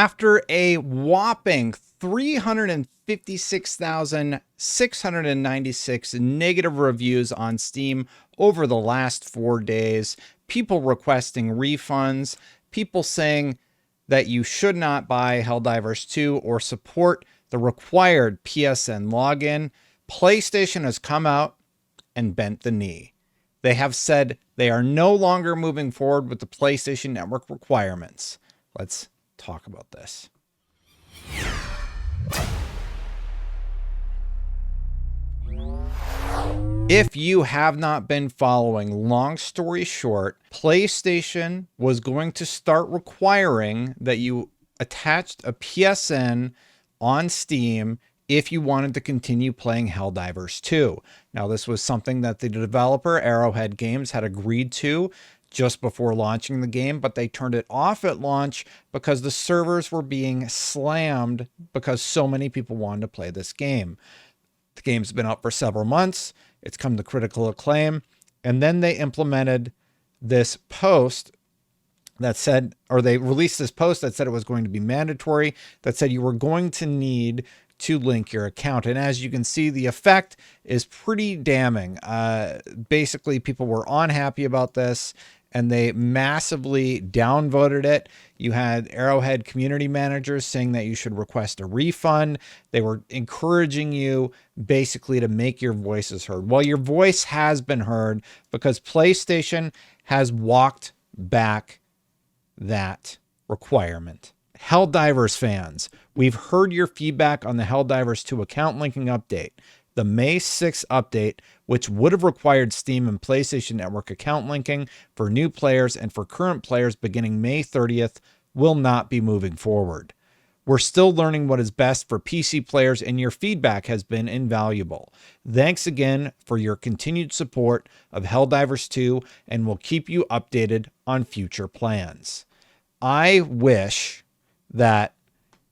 After a whopping 356,696 negative reviews on Steam over the last 4 days, people requesting refunds, people saying that you should not buy Helldivers 2 or support the required PSN login, PlayStation has come out and bent the knee. They have said they are no longer moving forward with the PlayStation Network requirements. Let's talk about this. If you have not been following, long story short, PlayStation was going to start requiring that you attached a PSN on Steam if you wanted to continue playing Helldivers 2. Now, this was something that the developer, Arrowhead Games, had agreed to just before launching the game, but they turned it off at launch because the servers were being slammed because so many people wanted to play this game. The game's been out for several months. It's come to critical acclaim. And then they implemented this post that said, or they released this post that said it was going to be mandatory, that said you were going to need to link your account. And as you can see, the effect is pretty damning. Basically, people were unhappy about this and they massively downvoted it. You had Arrowhead community managers saying that you should request a refund. They were encouraging you basically to make your voices heard. Well, your voice has been heard because PlayStation has walked back that requirement. Helldivers fans, we've heard your feedback on the Helldivers 2 account linking update. The May 6th update, which would have required Steam and PlayStation Network account linking for new players and for current players beginning May 30th, will not be moving forward. We're still learning what is best for PC players, and your feedback has been invaluable. Thanks again for your continued support of Helldivers 2, and we'll keep you updated on future plans. I wish that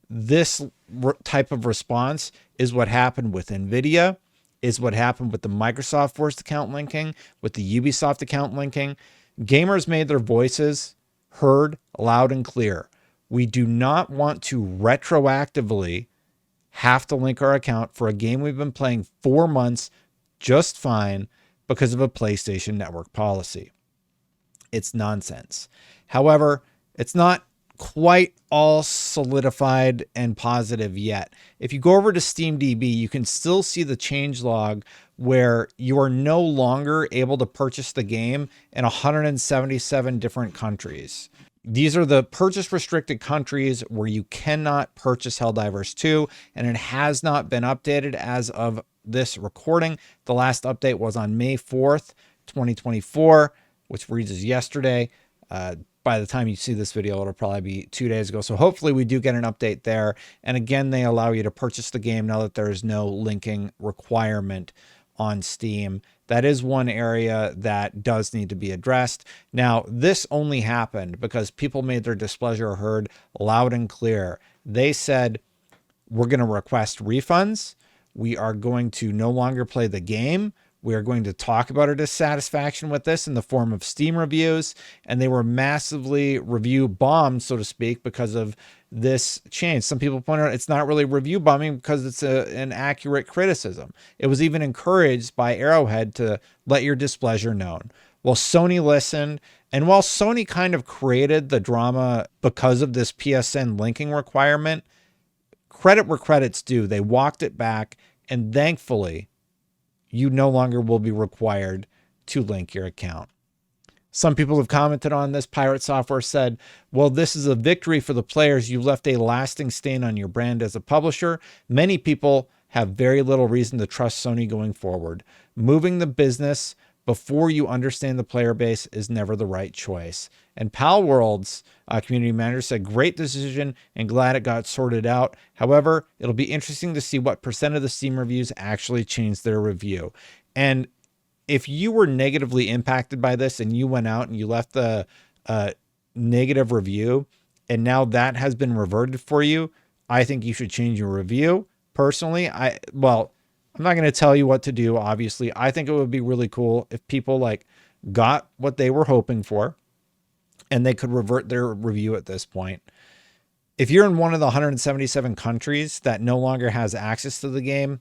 this type of response is what happened with NVIDIA, is what happened with the Microsoft forced account linking, with the Ubisoft account linking. Gamers made their voices heard loud and clear. We do not want to retroactively have to link our account for a game we've been playing 4 months just fine because of a PlayStation Network policy. It's nonsense. However, it's not quite all solidified and positive yet. If you go over to SteamDB, you can still see the changelog where you are no longer able to purchase the game in 177 different countries. These are the purchase restricted countries where you cannot purchase Helldivers 2, and it has not been updated as of this recording. The last update was on May 4th, 2024, which reads as yesterday. By the time you see this video, it'll probably be 2 days ago. So hopefully we do get an update there. And again, they allow you to purchase the game now that there is no linking requirement on Steam. That is one area that does need to be addressed. Now, this only happened because people made their displeasure heard loud and clear. They said, we're going to request refunds. We are going to no longer play the game. We are going to talk about our dissatisfaction with this in the form of Steam reviews. And they were massively review bombed, so to speak, because of this change. Some people point out it's not really review bombing because it's an accurate criticism. It was even encouraged by Arrowhead to let your displeasure known. Well, Sony listened. And while Sony kind of created the drama because of this PSN linking requirement, credit where credit's due. They walked it back, and thankfully, you no longer will be required to link your account. Some people have commented on this. Pirate Software said, well, this is a victory for the players. You left a lasting stain on your brand as a publisher. Many people have very little reason to trust Sony going forward. Moving the business before you understand the player base is never the right choice. And Palworld's community manager said, great decision and glad it got sorted out. However, it'll be interesting to see what % of the Steam reviews actually changed their review. And if you were negatively impacted by this and you went out and you left the negative review and now that has been reverted for you, I think you should change your review. Personally, I'm not going to tell you what to do. Obviously, I think it would be really cool if people got what they were hoping for and they could revert their review at this point. if you're in one of the 177 countries that no longer has access to the game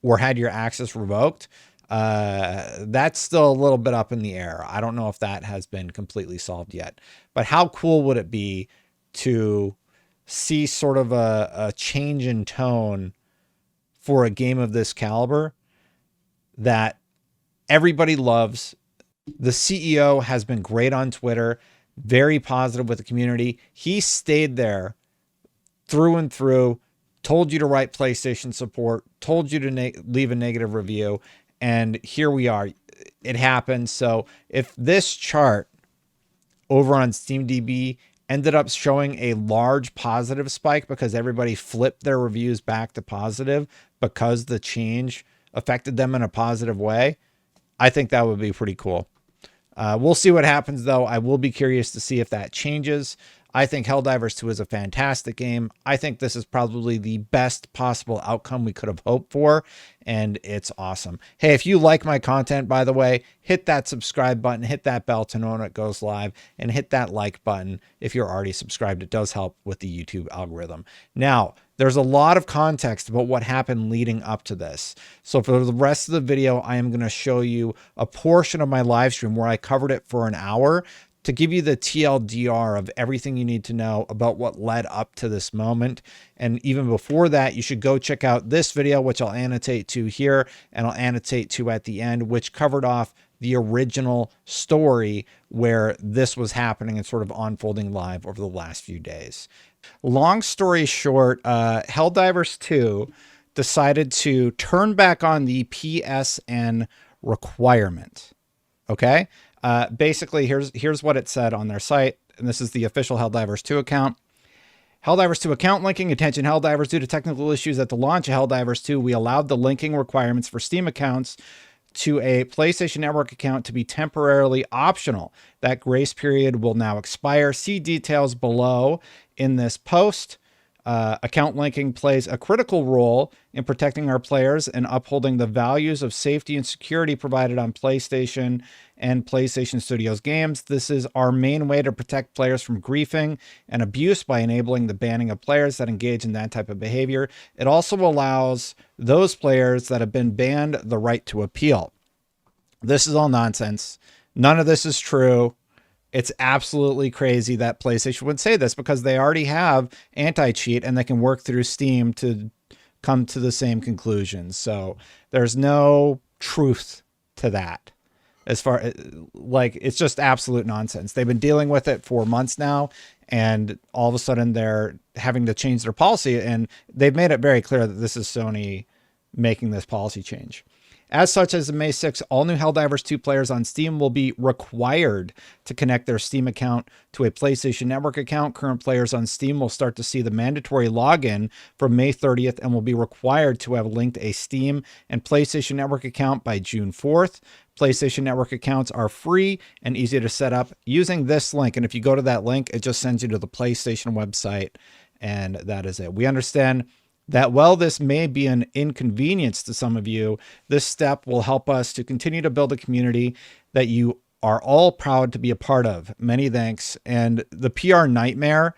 or had your access revoked, that's still a little bit up in the air. I don't know if that has been completely solved yet, but how cool would it be to see sort of a change in tone for a game of this caliber that everybody loves? The CEO has been great on Twitter, very positive with the community. He stayed there through and through, told you to write PlayStation support, told you to leave a negative review, and here we are. It happened. So if this chart over on SteamDB ended up showing a large positive spike because everybody flipped their reviews back to positive because the change affected them in a positive way, I think that would be pretty cool. We'll see what happens, though. I will be curious to see if that changes. I think Helldivers 2 is a fantastic game. I think this is probably the best possible outcome we could have hoped for, and it's awesome. Hey, if you like my content, by the way, hit that subscribe button, hit that bell to know when it goes live, and hit that like button if you're already subscribed. It does help with the YouTube algorithm. Now, there's a lot of context about what happened leading up to this. So for the rest of the video, I am going to show you a portion of my live stream where I covered it for an hour to give you the TLDR of everything you need to know about what led up to this moment. And even before that, you should go check out this video, which I'll annotate to here, and I'll annotate to at the end, which covered off the original story where this was happening and sort of unfolding live over the last few days. Long story short, Helldivers 2 decided to turn back on the PSN requirement. Okay. Basically, here's what it said on their site, and this is the official Helldivers 2 account. Helldivers 2 account linking. Attention Helldivers, due to technical issues at the launch of Helldivers 2, we allowed the linking requirements for Steam accounts to a PlayStation Network account to be temporarily optional. That grace period will now expire. See details below in this post. Account linking plays a critical role in protecting our players and upholding the values of safety and security provided on PlayStation and PlayStation Studios games. This is our main way to protect players from griefing and abuse by enabling the banning of players that engage in that type of behavior. It also allows those players that have been banned the right to appeal. This is all nonsense. None of this is true. It's absolutely crazy that PlayStation would say this because they already have anti-cheat and they can work through Steam to come to the same conclusions. So there's no truth to that. As far like, it's just absolute nonsense. They've been dealing with it for months now, and all of a sudden they're having to change their policy, and they've made it very clear that this is Sony making this policy change. As such, as of May 6th, all new Helldivers 2 players on Steam will be required to connect their Steam account to a PlayStation Network account. Current players on Steam will start to see the mandatory login from May 30th and will be required to have linked a Steam and PlayStation Network account by June 4th. PlayStation Network accounts are free and easy to set up using this link. And if you go to that link, it just sends you to the PlayStation website, and that is it. We understand that while this may be an inconvenience to some of you, this step will help us to continue to build a community that you are all proud to be a part of. Many thanks. And the PR nightmare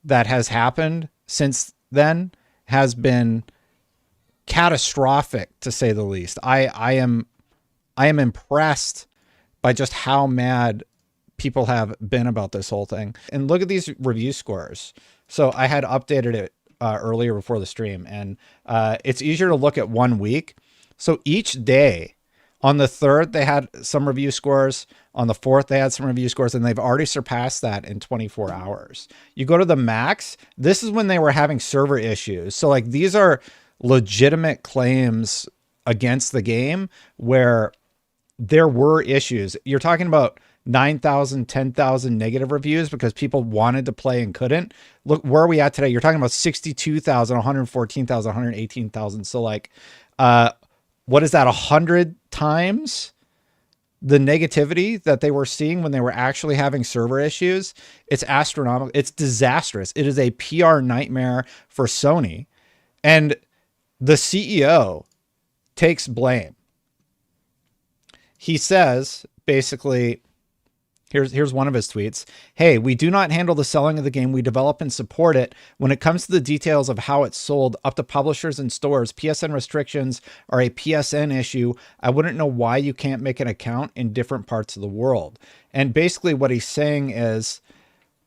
that has happened since then has been catastrophic, to say the least. I am impressed by just how mad people have been about this whole thing. And look at these review scores. So I had updated it earlier before the stream, and it's easier to look at 1 week. So each day, on the 3rd, they had some review scores. On the 4th, they had some review scores, and they've already surpassed that in 24 hours. You go to the max, this is when they were having server issues. So like, these are legitimate claims against the game where there were issues. You're talking about 9,000, 10,000 negative reviews because people wanted to play and couldn't. Look, where are we at today? You're talking about 62,000, 114,000, 118,000. So like, what is that? 100 times the negativity that they were seeing when they were actually having server issues. It's astronomical. It's disastrous. It is a PR nightmare for Sony, and the CEO takes blame. He says basically, Here's one of his tweets. Hey, we do not handle the selling of the game. We develop and support it. When it comes to the details of how it's sold up to publishers and stores, PSN restrictions are a PSN issue. I wouldn't know why you can't make an account in different parts of the world. And basically what he's saying is,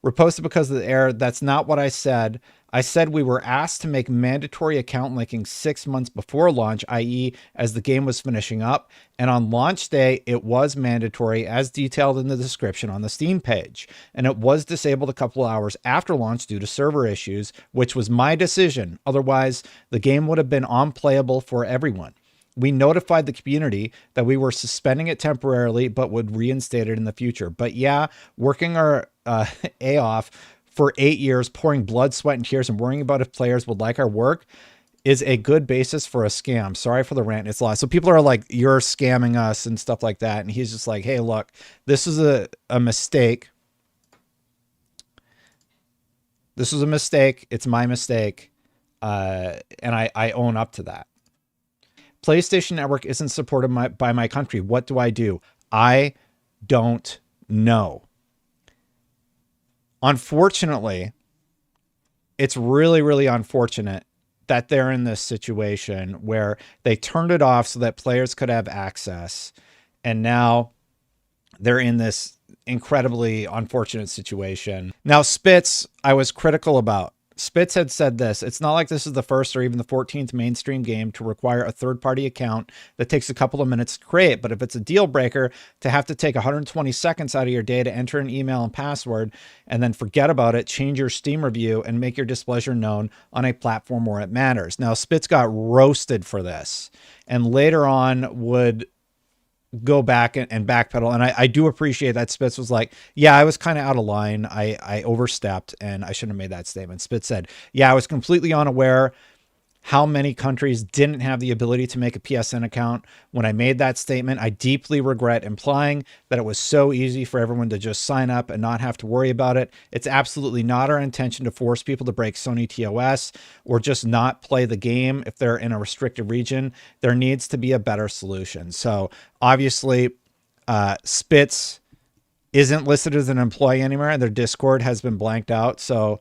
reposted because of the error. That's not what I said. I said we were asked to make mandatory account linking 6 months before launch, i.e. as the game was finishing up. And on launch day, it was mandatory as detailed in the description on the Steam page. And it was disabled a couple of hours after launch due to server issues, which was my decision. Otherwise, the game would have been unplayable for everyone. We notified the community that we were suspending it temporarily, but would reinstate it in the future. But yeah, working our A off for 8 years, pouring blood, sweat, and tears, and worrying about if players would like our work is a good basis for a scam. Sorry for the rant. It's lost. So people are like, you're scamming us and stuff like that. And he's just like, hey, look, this is a mistake. This was a mistake. It's my mistake. And I own up to that. PlayStation Network isn't supported by my country. What do I do? I don't know. Unfortunately, it's really, really unfortunate that they're in this situation where they turned it off so that players could have access. And now they're in this incredibly unfortunate situation. Now, Spitz, I was critical about. Spitz had said this: it's not like this is the first or even the 14th mainstream game to require a third-party account that takes a couple of minutes to create. But if it's a deal breaker to have to take 120 seconds out of your day to enter an email and password and then forget about it, change your Steam review, and make your displeasure known on a platform where it matters. Now, Spitz got roasted for this and later on would go back and backpedal. And I do appreciate that Spitz was like, yeah, I was kind of out of line. I overstepped and I shouldn't have made that statement. Spitz said, yeah, I was completely unaware how many countries didn't have the ability to make a PSN account. When I made that statement, I deeply regret implying that it was so easy for everyone to just sign up and not have to worry about it. It's absolutely not our intention to force people to break Sony TOS or just not play the game if they're in a restricted region. There needs to be a better solution. So obviously, Spitz isn't listed as an employee anymore, and their Discord has been blanked out. So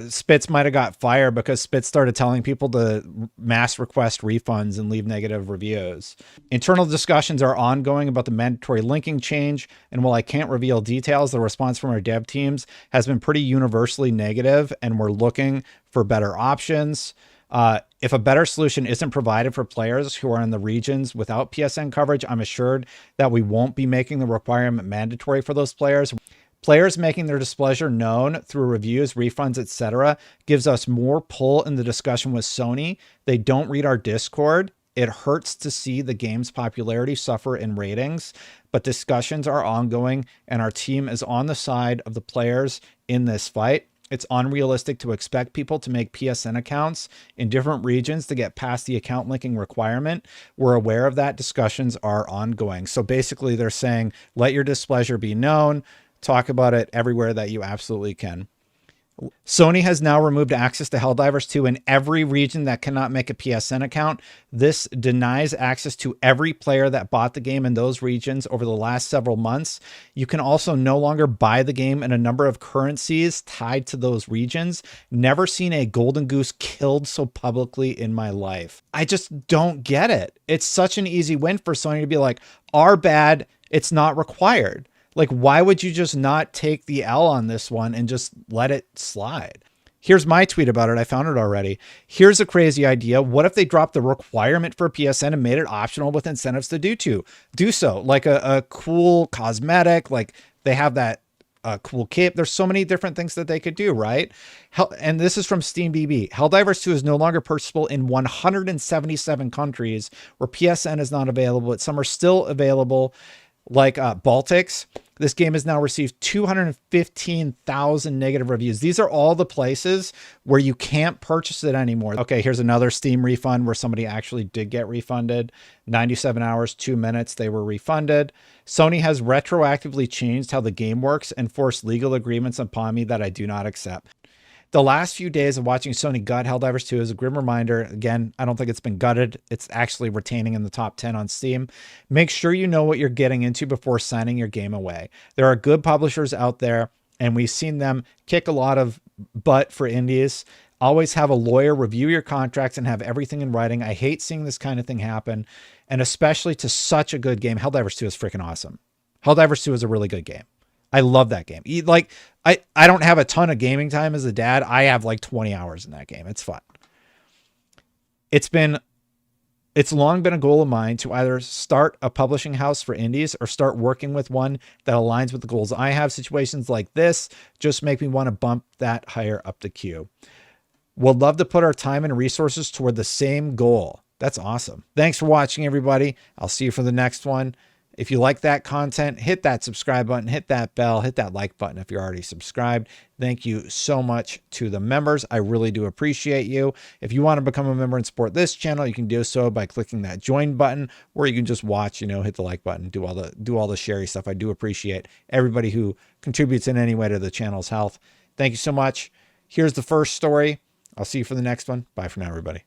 Spitz might have got fired because Spitz started telling people to mass request refunds and leave negative reviews. Internal discussions are ongoing about the mandatory linking change. And while I can't reveal details, the response from our dev teams has been pretty universally negative, and we're looking for better options. If a better solution isn't provided for players who are in the regions without PSN coverage, I'm assured that we won't be making the requirement mandatory for those players. Players making their displeasure known through reviews, refunds, etc. gives us more pull in the discussion with Sony. They don't read our Discord. It hurts to see the game's popularity suffer in ratings, but discussions are ongoing and our team is on the side of the players in this fight. It's unrealistic to expect people to make PSN accounts in different regions to get past the account linking requirement. We're aware of that. Discussions are ongoing. So basically they're saying, let your displeasure be known. Talk about it everywhere that you absolutely can. Sony has now removed access to Helldivers 2 in every region that cannot make a PSN account. This denies access to every player that bought the game in those regions over the last several months. You can also no longer buy the game in a number of currencies tied to those regions. Never seen a golden goose killed so publicly in my life. I just don't get it. It's such an easy win for Sony to be like, our bad, it's not required. Like, why would you just not take the L on this one and just let it slide? Here's my tweet about it. I found it already. Here's a crazy idea. What if they dropped the requirement for PSN and made it optional with incentives to do so? Like a cool cosmetic, like they have that cool cape. There's so many different things that they could do, right? And this is from Steam BB. Helldivers 2 is no longer purchasable in 177 countries where PSN is not available, but some are still available, like Baltics. This game has now received 215,000 negative reviews. These are all the places where you can't purchase it anymore. Okay, here's another Steam refund where somebody actually did get refunded. 97 hours, 2 minutes, they were refunded. Sony has retroactively changed how the game works and forced legal agreements upon me that I do not accept. The last few days of watching Sony gut Helldivers 2 is a grim reminder. Again, I don't think it's been gutted. It's actually retaining in the top 10 on Steam. Make sure you know what you're getting into before signing your game away. There are good publishers out there, and we've seen them kick a lot of butt for indies. Always have a lawyer review your contracts and have everything in writing. I hate seeing this kind of thing happen, and especially to such a good game. Helldivers 2 is freaking awesome. Helldivers 2 is a really good game. I love that game. Like, I don't have a ton of gaming time as a dad. I have like 20 hours in that game. It's fun. It's long been a goal of mine to either start a publishing house for indies or start working with one that aligns with the goals I have. Situations like this just make me want to bump that higher up the queue. We'll love to put our time and resources toward the same goal. That's awesome. Thanks for watching, everybody. I'll see you for the next one. If you like that content, hit that subscribe button, hit that bell, hit that like button if you're already subscribed. Thank you so much to the members. I really do appreciate you. If you want to become a member and support this channel, you can do so by clicking that join button, or you can just watch, hit the like button, do all the sharey stuff. I do appreciate everybody who contributes in any way to the channel's health. Thank you so much. Here's the first story. I'll see you for the next one. Bye for now, everybody.